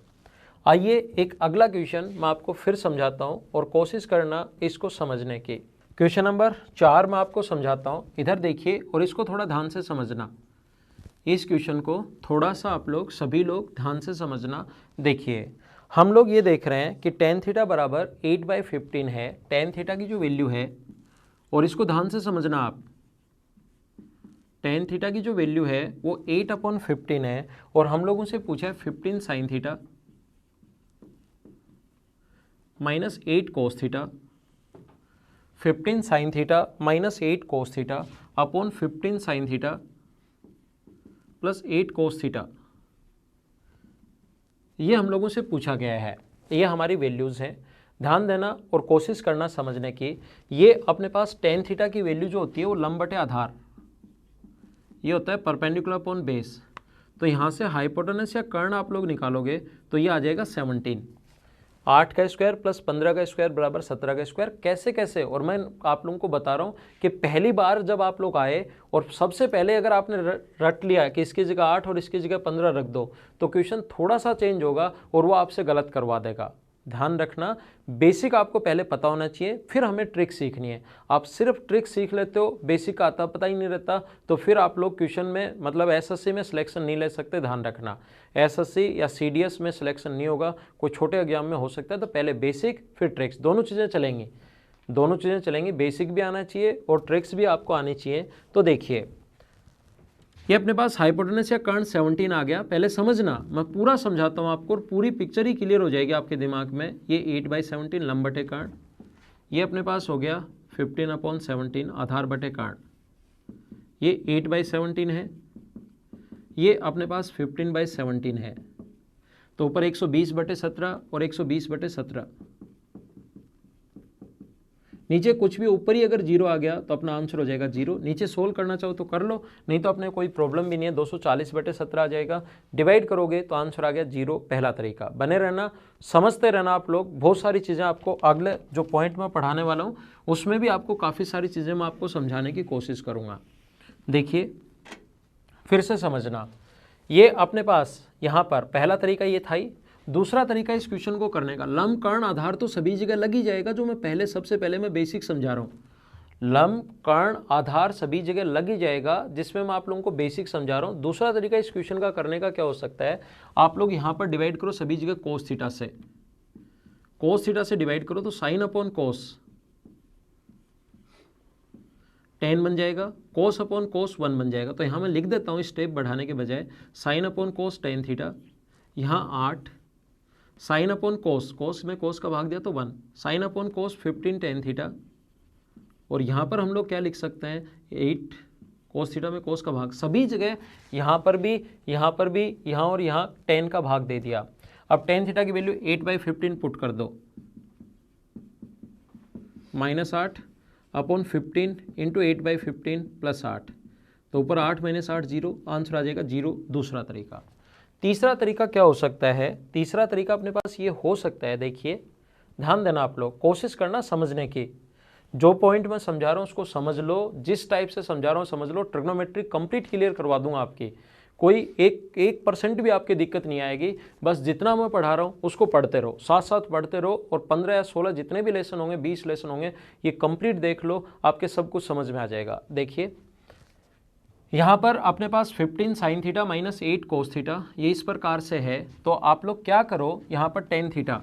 आइए एक अगला क्वेश्चन मैं आपको फिर समझाता हूँ और कोशिश करना इसको समझने की। क्वेश्चन नंबर 4 मैं आपको समझाता हूँ, इधर देखिए और इसको थोड़ा ध्यान से समझना। इस क्वेश्चन को थोड़ा सा आप लोग सभी लोग ध्यान से समझना। देखिए हम लोग ये देख रहे हैं कि टेन थीटा बराबर 8/15 है, टेन थीटा की जो वैल्यू है, और इसको ध्यान से समझना आप, टेन थीटा की जो वैल्यू है वो 8/15 है, और हम लोगों से पूछा है 15 sin theta minus 8 cos theta, 15 sin theta minus 8 cos theta upon 15 sin theta plus 8 cos theta, ये हम लोगों से पूछा गया है। ये हमारी वैल्यूज़ हैं, ध्यान देना और कोशिश करना समझने की। ये अपने पास टेन थीटा की वैल्यू जो होती है वो लंब बटे आधार, ये होता है परपेंडिकुलर अपॉन बेस। तो यहाँ से हाइपोटेनस या कर्ण आप लोग निकालोगे तो ये आ जाएगा 17, 8 का स्क्वायर प्लस 15 का स्क्वायर बराबर 17 का स्क्वायर। कैसे कैसे, और मैं आप लोगों को बता रहा हूँ कि पहली बार जब आप लोग आए और सबसे पहले अगर आपने रट लिया कि इसकी जगह 8 और इसकी जगह 15 रख दो, तो क्वेश्चन थोड़ा सा चेंज होगा और वो आपसे गलत करवा देगा। ध्यान रखना, बेसिक आपको पहले पता होना चाहिए, फिर हमें ट्रिक सीखनी है। आप सिर्फ ट्रिक सीख लेते हो, बेसिक का आता पता ही नहीं रहता, तो फिर आप लोग क्वेश्चन में मतलब एसएससी में सिलेक्शन नहीं ले सकते। ध्यान रखना, एसएससी या सीडीएस में सिलेक्शन नहीं होगा, कोई छोटे एग्जाम में हो सकता है। तो पहले बेसिक फिर ट्रिक्स, दोनों चीज़ें चलेंगी, दोनों चीज़ें चलेंगी। बेसिक भी आना चाहिए और ट्रिक्स भी आपको आनी चाहिए। तो देखिए ये अपने पास हाइपोटेनस या कर्ण 17 आ गया। पहले समझना, मैं पूरा समझाता हूँ आपको और पूरी पिक्चर ही क्लियर हो जाएगी आपके दिमाग में। ये 8/17 लंब बटे कर्ण, ये अपने पास हो गया 15/17 आधार बटे कर्ण, ये 8/17 है, ये अपने पास 15/17 है। तो ऊपर 120/17 और 120/17, नीचे कुछ भी ऊपर ही अगर 0 आ गया तो अपना आंसर हो जाएगा 0। नीचे सोल्व करना चाहो तो कर लो, नहीं तो अपने कोई प्रॉब्लम भी नहीं है, 240/17 आ जाएगा। डिवाइड करोगे तो आंसर आ गया 0। पहला तरीका, बने रहना, समझते रहना आप लोग। बहुत सारी चीज़ें आपको अगले जो पॉइंट में पढ़ाने वाला हूँ उसमें भी आपको काफ़ी सारी चीज़ें मैं आपको समझाने की कोशिश करूँगा। देखिए फिर से समझना, ये अपने पास यहाँ पर पहला तरीका ये था ही। दूसरा तरीका इस क्वेश्चन को करने का, लंब कर्ण आधार तो सभी जगह लग ही जाएगा, जो मैं पहले सबसे पहले मैं बेसिक समझा रहा हूँ। लंब कर्ण आधार सभी जगह लग ही जाएगा, जिसमें मैं आप लोगों को बेसिक समझा रहा हूँ। दूसरा तरीका इस क्वेश्चन का करने का क्या हो सकता है, आप लोग यहाँ पर डिवाइड करो सभी जगह कोस थीटा से, कोस थीटा से डिवाइड करो तो साइन अपॉन कोस टेन बन जाएगा, कोस अपॉन कोस 1 बन जाएगा। तो यहाँ मैं लिख देता हूँ स्टेप बढ़ाने के बजाय, साइन अपॉन कोस टेन थीटा, यहाँ 8, साइन अपॉन कोस, कोस में कोस का भाग दिया तो 1, साइन अपॉन कोस 15 टेन थीटा, और यहाँ पर हम लोग क्या लिख सकते हैं 8 कोस थीटा में कोस का भाग। सभी जगह यहाँ पर भी, यहाँ पर भी, यहाँ और यहाँ 10 का भाग दे दिया। अब टेन थीटा की वैल्यू 8/15 पुट कर दो, -8 अपॉन 15 इंटू 8/15 प्लस 8, तो ऊपर 8 - 8 0, आंसर आ जाएगा 0। दूसरा तरीका। तीसरा तरीका क्या हो सकता है? तीसरा तरीका अपने पास ये हो सकता है, देखिए ध्यान देना आप लोग, कोशिश करना समझने की। जो पॉइंट मैं समझा रहा हूँ उसको समझ लो, जिस टाइप से समझा रहा हूँ समझ लो, ट्रिग्नोमेट्री कंप्लीट क्लियर करवा दूंगा आपकी, कोई 1% भी आपकी दिक्कत नहीं आएगी। बस जितना मैं पढ़ा रहा हूँ उसको पढ़ते रहो, साथ साथ पढ़ते रहो, और 15 या 16 जितने भी लेसन होंगे, 20 लेसन होंगे, ये कंप्लीट देख लो, आपके सब कुछ समझ में आ जाएगा। देखिए यहाँ पर अपने पास 15 sign theta minus 8 cos theta, ये इस प्रकार से है। तो आप लोग क्या करो, यहाँ पर टेन थीटा,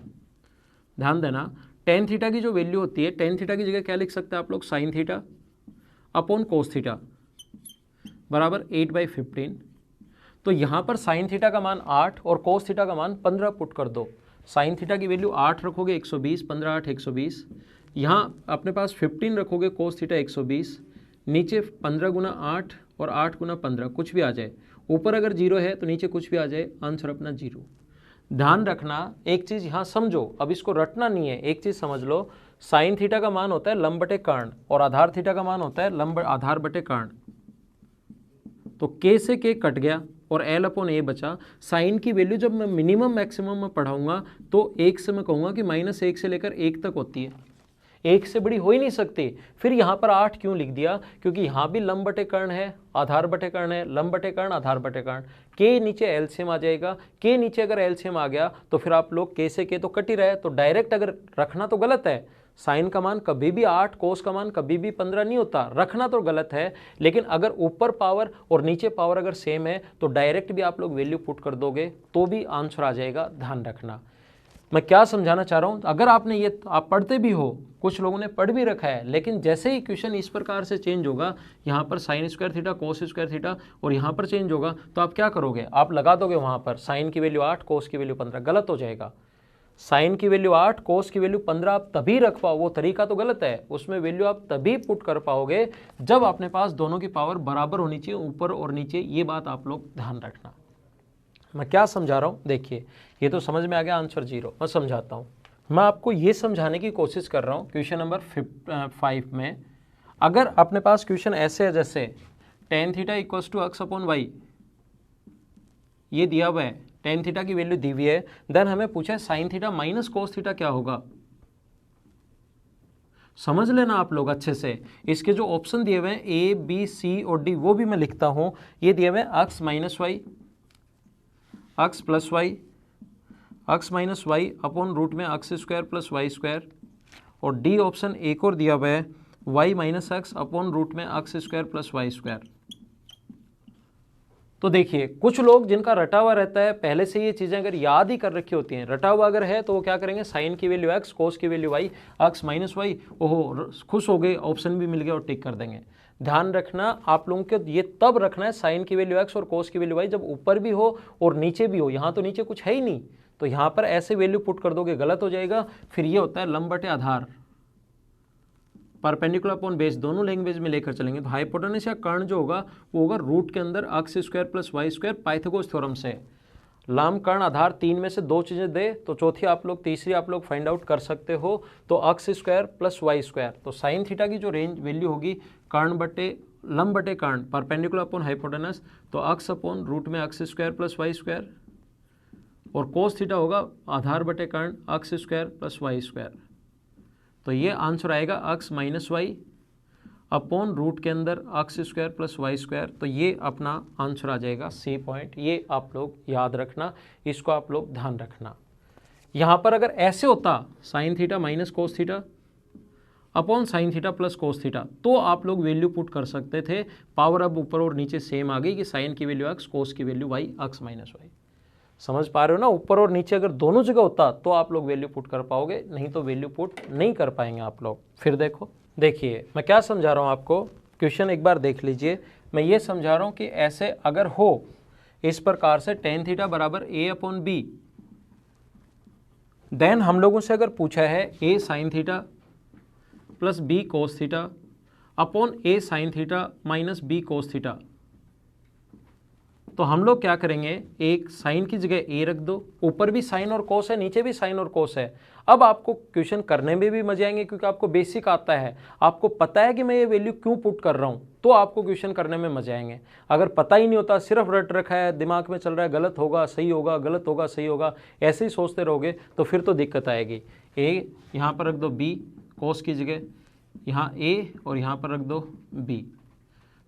ध्यान देना, टेन थीटा की जो वैल्यू होती है, टेन थीटा की जगह क्या लिख सकते हैं आप लोग, sign theta upon cos theta बराबर 8/15। तो यहाँ पर साइन थीटा का मान 8 और कोस थीटा का मान 15 पुट कर दो। साइन थीटा की वैल्यू 8 रखोगे 120, 15 8 120, यहाँ अपने पास 15 रखोगे, कोस थीटा 120, नीचे 15 गुना 8 और 8 गुना 15, कुछ भी आ जाए, ऊपर अगर 0 है तो नीचे कुछ भी आ जाए, आंसर अपना 0। ध्यान रखना एक चीज़ यहाँ समझो, अब इसको रटना नहीं है, एक चीज़ समझ लो, साइन थीटा का मान होता है लंब बटे कर्ण और आधार थीटा का मान होता है लंब आधार बटे कर्ण। तो के से के कट गया और एल अपॉन ए बचा। साइन की वैल्यू जब मैं मिनिमम मैक्सिमम में पढ़ाऊंगा तो 1 से मैं कहूँगा कि -1 से लेकर 1 तक होती है, 1 से बड़ी हो ही नहीं सकती। फिर यहाँ पर 8 क्यों लिख दिया? क्योंकि यहाँ भी लंब बटे कर्ण है, आधार बटे कर्ण है, लंब बटे कर्ण, आधार बटे कर्ण, के नीचे एलसीएम आ जाएगा। के नीचे अगर एलसीएम आ गया तो फिर आप लोग के से के तो कट ही रहे, तो डायरेक्ट अगर रखना तो गलत है, साइन का मान कभी भी 8, कोस का मान कभी भी 15 नहीं होता, रखना तो गलत है। लेकिन अगर ऊपर पावर और नीचे पावर अगर सेम है तो डायरेक्ट भी आप लोग वैल्यू पुट कर दोगे तो भी आंसर आ जाएगा, ध्यान रखना। मैं क्या समझाना चाह रहा हूँ, अगर आपने ये, आप पढ़ते भी हो, कुछ लोगों ने पढ़ भी रखा है, लेकिन जैसे ही क्वेश्चन इस प्रकार से चेंज होगा, यहाँ पर sine square theta cos square theta और यहाँ पर चेंज होगा, तो आप क्या करोगे, आप लगा दोगे वहाँ पर साइन की वैल्यू 8, कोस की वैल्यू 15, गलत हो जाएगा। साइन की वैल्यू 8, कोस की वैल्यू 15 आप तभी रख पाओ, वो तरीका तो गलत है, उसमें वैल्यू आप तभी पुट कर पाओगे जब अपने पास दोनों की पावर बराबर होनी चाहिए, ऊपर और नीचे, ये बात आप लोग ध्यान रखना। मैं क्या समझा रहा हूँ, देखिए ये तो समझ में आ गया, आंसर 0। मैं समझाता हूँ, मैं आपको ये समझाने की कोशिश कर रहा हूँ। क्वेश्चन नंबर 5 में अगर अपने पास क्वेश्चन ऐसे है, जैसे tan theta equals to x upon y, ये दिया हुआ है, टेन थीटा की वैल्यू दी हुई है, देन हमें पूछा है sine theta minus cos theta क्या होगा। समझ लेना आप लोग अच्छे से, इसके जो ऑप्शन दिए हुए हैं ए बी सी और डी वो भी मैं लिखता हूँ। ये दिए हुए हैं x minus y, x plus y, x minus y upon root में x square plus y square, और डी ऑप्शन एक और दिया हुआ है y minus x upon root में x square plus y square. तो देखिए कुछ लोग जिनका रटा हुआ रहता है, पहले से ये चीज़ें अगर याद ही कर रखी होती हैं, रटा हुआ अगर है, तो वो क्या करेंगे, साइन की वैल्यू x, कोस की value y, x minus y, ओहो खुश हो गए, ऑप्शन भी मिल गया और टिक कर देंगे। ध्यान रखना आप लोगों को ये तब रखना है, साइन की वैल्यू x और कोस की वैल्यू y जब ऊपर भी हो और नीचे भी हो। यहाँ तो नीचे कुछ है ही नहीं, तो यहाँ पर ऐसे वैल्यू पुट कर दोगे, गलत हो जाएगा। फिर ये होता है लंब बटे आधार, परपेंडिकुलर अपॉन बेस, दोनों लैंग्वेज में लेकर चलेंगे। तो हाइपोटेनस या कर्ण जो होगा वो होगा रूट के अंदर x square plus y square, Pythagoras theorem से। लंब कर्ण आधार 3 में से 2 चीज़ें दे तो चौथी आप लोग, तीसरी आप लोग फाइंड आउट कर सकते हो, तो x square plus y square. तो साइन थीटा की जो रेंज वैल्यू होगी कर्ण बटे लंब बटे कर्ण, परपेंडिकुलर अपॉन हाइपोटेनस, तो x अपॉन रूट में x square plus y square, और कोस थीटा होगा आधार बटे कर्ण x square plus y square. तो ये आंसर आएगा x minus y upon root के अंदर x square plus y square. तो ये अपना आंसर आ जाएगा सी पॉइंट। ये आप लोग याद रखना, इसको आप लोग ध्यान रखना। यहाँ पर अगर ऐसे होता sign theta minus cos theta upon sine theta plus cos theta, तो आप लोग वैल्यू पुट कर सकते थे। पावर अब ऊपर और नीचे सेम आ गई कि साइन की वैल्यू x, कोस की value y, x minus y. समझ पा रहे हो ना, ऊपर और नीचे अगर दोनों जगह होता तो आप लोग वैल्यू पुट कर पाओगे, नहीं तो वैल्यू पुट नहीं कर पाएंगे आप लोग। फिर देखो, देखिए मैं क्या समझा रहा हूँ आपको, क्वेश्चन एक बार देख लीजिए। मैं ये समझा रहा हूँ कि ऐसे अगर हो इस प्रकार से टेन थीटा बराबर a अपॉन बी, देन हम लोगों से अगर पूछा है a sine theta plus b cos theta upon a sign theta minus b cos theta, तो हम लोग क्या करेंगे, एक साइन की जगह ए रख दो, ऊपर भी साइन और कोस है, नीचे भी साइन और कोस है। अब आपको क्वेश्चन करने में भी मजे आएंगे क्योंकि आपको बेसिक आता है, आपको पता है कि मैं ये वैल्यू क्यों पुट कर रहा हूँ, तो आपको क्वेश्चन करने में मजे आएंगे। अगर पता ही नहीं होता, सिर्फ रट रखा है, दिमाग में चल रहा है गलत होगा सही होगा, गलत होगा सही होगा, ऐसे ही सोचते रहोगे तो फिर तो दिक्कत आएगी। ए यहाँ पर रख दो, बी कोस की जगह यहाँ ए और यहाँ पर रख दो बी,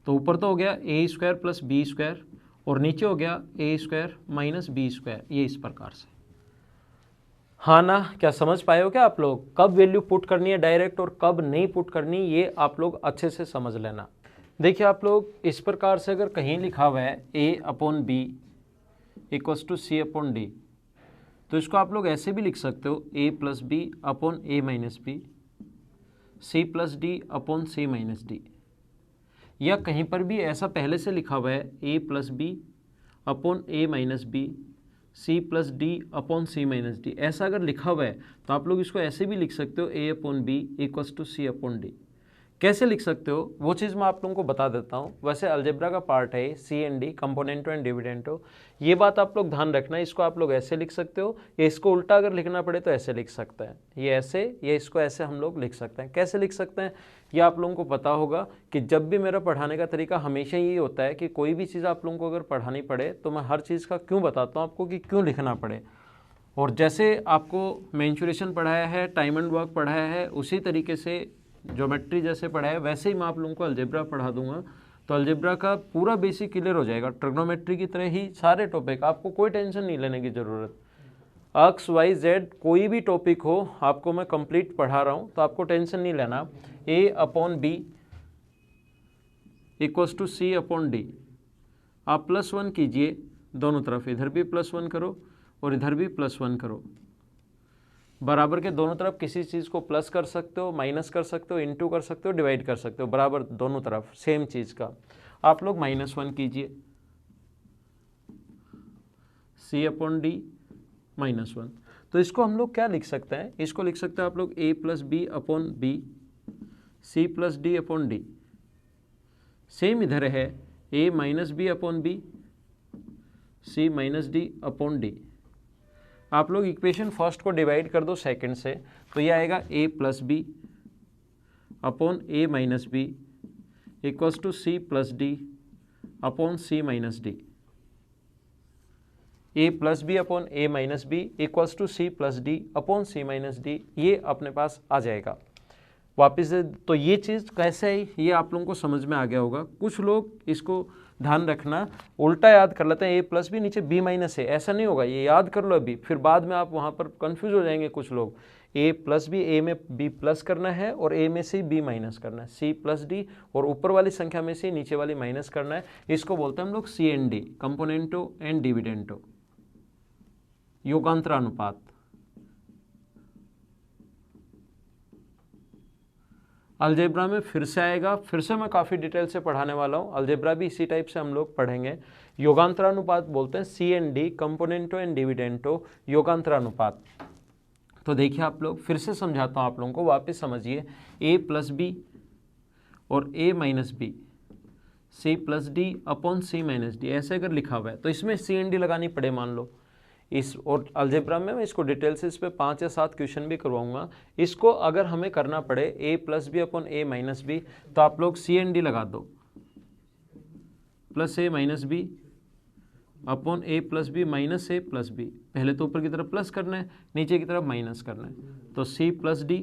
तो ऊपर तो हो गया ए स्क्वायर प्लस बी स्क्वायर और नीचे हो गया ए स्क्वायर माइनस बी स्क्वायर, ये इस प्रकार से। हाँ ना, क्या समझ पाए हो क्या आप लोग, कब वैल्यू पुट करनी है डायरेक्ट और कब नहीं पुट करनी, ये आप लोग अच्छे से समझ लेना। देखिए आप लोग, इस प्रकार से अगर कहीं लिखा हुआ है A upon B equals to C upon D, तो इसको आप लोग ऐसे भी लिख सकते हो A plus B upon A minus B, C plus D upon C minus D, या कहीं पर भी ऐसा पहले से लिखा हुआ है A plus B upon A minus B, C plus D upon C minus D, ऐसा अगर लिखा हुआ है तो आप लोग इसको ऐसे भी लिख सकते हो A upon B equals to C upon D. कैसे लिख सकते हो वो चीज़ मैं आप लोगों को बता देता हूँ। वैसे अलजेब्रा का पार्ट है सी एंड डी, कंपोनेंटो एंड डिविडेंटो, ये बात आप लोग ध्यान रखना है। इसको आप लोग ऐसे लिख सकते हो, या इसको उल्टा अगर लिखना पड़े तो ऐसे लिख सकते हैं, ये ऐसे, ये इसको ऐसे हम लोग लिख सकते हैं। कैसे लिख सकते हैं ये आप लोगों को पता होगा कि जब भी मेरा पढ़ाने का तरीका हमेशा यही होता है कि कोई भी चीज़ आप लोगों को अगर पढ़ानी पड़े तो मैं हर चीज़ का क्यों बताता हूँ आपको कि क्यों लिखना पड़े। और जैसे आपको मेंसुरेशन पढ़ाया है, टाइम एंड वर्क पढ़ाया है, उसी तरीके से ज्योमेट्री जैसे पढ़ाया वैसे ही मैं आप लोगों को अलजेब्रा पढ़ा दूंगा, तो अलजेब्रा का पूरा बेसिक क्लियर हो जाएगा। ट्रिग्नोमेट्री की तरह ही सारे टॉपिक, आपको कोई टेंशन नहीं लेने की ज़रूरत। एक्स वाई जेड कोई भी टॉपिक हो आपको मैं कंप्लीट पढ़ा रहा हूँ, तो आपको टेंशन नहीं लेना। A upon B equals to C upon D, आप +1 कीजिए दोनों तरफ, इधर भी +1 करो और इधर भी +1 करो। बराबर के दोनों तरफ किसी चीज़ को प्लस कर सकते हो, माइनस कर सकते हो, इनटू कर सकते हो, डिवाइड कर सकते हो, बराबर दोनों तरफ सेम चीज़ का। आप लोग -1 कीजिए, सी अपॉन डी -1, तो इसको हम लोग क्या लिख सकते हैं, इसको लिख सकते हैं आप लोग A plus B upon B, C plus D upon D. Same इधर है A minus B upon B, C minus D upon D. आप लोग इक्वेशन फर्स्ट को डिवाइड कर दो सेकंड से, तो ये आएगा A plus B upon A minus B equals to C plus D upon C minus D. A plus B upon A minus B equals to C plus D upon C minus D, ये अपने पास आ जाएगा वापस से। तो ये चीज़ कैसे है ये आप लोगों को समझ में आ गया होगा। कुछ लोग इसको ध्यान रखना उल्टा याद कर लेते हैं, ए प्लस बी नीचे बी माइनस है, ऐसा नहीं होगा, ये याद कर लो अभी, फिर बाद में आप वहाँ पर कंफ्यूज हो जाएंगे कुछ लोग। ए प्लस बी, ए में बी प्लस करना है और ए में से बी माइनस करना है, सी प्लस डी और ऊपर वाली संख्या में से नीचे वाली माइनस करना है। इसको बोलते हैं हम लोग C and D, componendo and dividendo, योगांतरानुपात। अलजेब्रा में फिर से आएगा, फिर से मैं काफ़ी डिटेल से पढ़ाने वाला हूँ। अलजेब्रा भी इसी टाइप से हम लोग पढ़ेंगे। योगांतरानुपात बोलते हैं सी and D, componendo and dividendo, योगांतरानुपात। तो देखिए आप लोग, फिर से समझाता हूँ आप लोगों को, वापस समझिए। ए प्लस बी और A minus B, C plus D upon C minus D, ऐसे अगर लिखा हुआ है तो इसमें सी एंड डी लगानी पड़े मान लो इस, और अलजेब्रा में मैं इसको डिटेल से इस पर 5 या 7 क्वेश्चन भी करवाऊंगा। इसको अगर हमें करना पड़े ए plus B upon A minus B, तो आप लोग सी एंड डी लगा दो, प्लस ए माइनस बी अपॉन ए प्लस बी माइनस ए प्लस बी। पहले तो ऊपर की तरफ प्लस करना है, नीचे की तरफ माइनस करना है, तो सी प्लस डी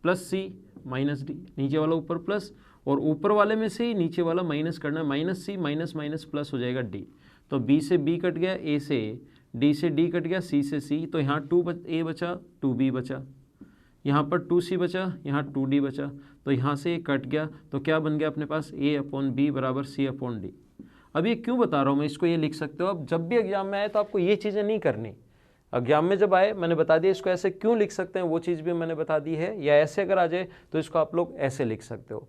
प्लस सी माइनस डी, नीचे वाला ऊपर प्लस और ऊपर वाले में से ही नीचे वाला माइनस करना है, माइनस सी माइनस माइनस प्लस हो जाएगा डी। तो बी से बी कट गया, ए से ए, डी से डी कट गया, सी से सी, तो यहाँ 2a बचा, 2b बचा, यहाँ पर 2c बचा, यहाँ 2d बचा, तो यहाँ से ये कट गया, तो क्या बन गया अपने पास a अपॉन बी बराबर c अपॉन डी। अब ये क्यों बता रहा हूँ मैं, इसको ये लिख सकते हो। अब जब भी एग्जाम में आए तो आपको ये चीज़ें नहीं करनी, एग्जाम में जब आए मैंने बता दिया इसको ऐसे क्यों लिख सकते हैं, वो चीज़ भी मैंने बता दी है। या ऐसे अगर आ जाए तो इसको आप लोग ऐसे लिख सकते हो।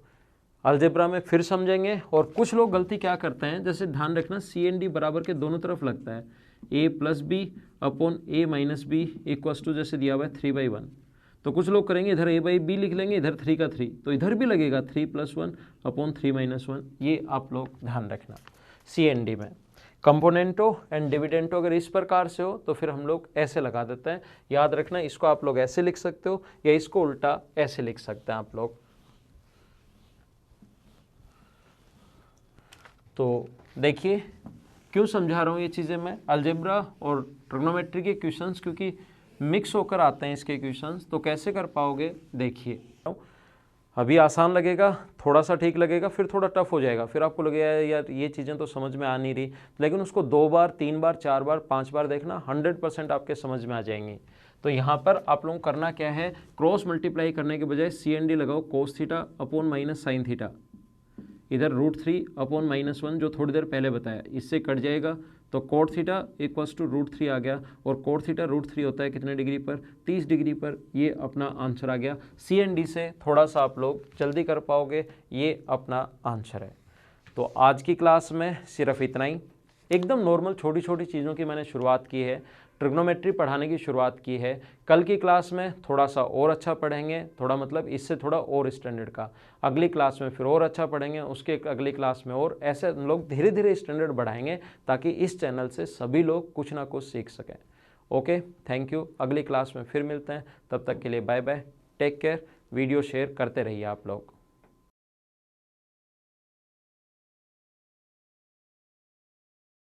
अलजेब्रा में फिर समझेंगे। और कुछ लोग गलती क्या करते हैं, जैसे ध्यान रखना सी एंड डी बराबर के दोनों तरफ लगता है, A plus B upon A minus B equals to जैसे दिया हुआ है 3/1, तो कुछ लोग करेंगे इधर a बाई बी लिख लेंगे, इधर 3 का 3, तो इधर भी लगेगा 3 + 1 अपॉन 3 - 1। ये आप लोग ध्यान रखना सी एंड डी में। कंपोनेंटो एंड डिविडेंटो अगर इस प्रकार से हो तो फिर हम लोग ऐसे लगा देते हैं। याद रखना, इसको आप लोग ऐसे लिख सकते हो या इसको उल्टा ऐसे लिख सकते हैं आप लोग। तो देखिए क्यों समझा रहा हूँ ये चीज़ें मैं, अलजेब्रा और ट्रिग्नोमेट्री के क्वेश्चंस क्योंकि मिक्स होकर आते हैं इसके क्वेश्चंस, तो कैसे कर पाओगे देखिए। अभी आसान लगेगा, थोड़ा सा ठीक लगेगा, फिर थोड़ा टफ हो जाएगा, फिर आपको लगेगा यार ये चीज़ें तो समझ में आ नहीं रही, लेकिन उसको 2 बार 3 बार 4 बार 5 बार देखना, 100% आपके समझ में आ जाएंगी। तो यहाँ पर आप लोगों को करना क्या है, क्रॉस मल्टीप्लाई करने के बजाय CND लगाओ cos theta upon minus sine theta, इधर √3 अपॉन -1 जो थोड़ी देर पहले बताया, इससे कट जाएगा तो कोट थीटा इक्वल्स टू √3 आ गया, और कोट थीटा √3 होता है कितने डिग्री पर, 30 डिग्री पर। ये अपना आंसर आ गया। CND से थोड़ा सा आप लोग जल्दी कर पाओगे, ये अपना आंसर है। तो आज की क्लास में सिर्फ इतना ही, एकदम नॉर्मल छोटी छोटी चीज़ों की मैंने शुरुआत की है, ट्रिग्नोमेट्री पढ़ाने की शुरुआत की है। कल की क्लास में थोड़ा सा और अच्छा पढ़ेंगे, थोड़ा मतलब इससे थोड़ा और स्टैंडर्ड का, अगली क्लास में फिर और अच्छा पढ़ेंगे, उसके अगली क्लास में और, ऐसे हम लोग धीरे धीरे स्टैंडर्ड बढ़ाएंगे ताकि इस चैनल से सभी लोग कुछ ना कुछ सीख सकें। ओके, थैंक यू, अगली क्लास में फिर मिलते हैं, तब तक के लिए bye bye, take care. Video share करते रहिए आप लोग।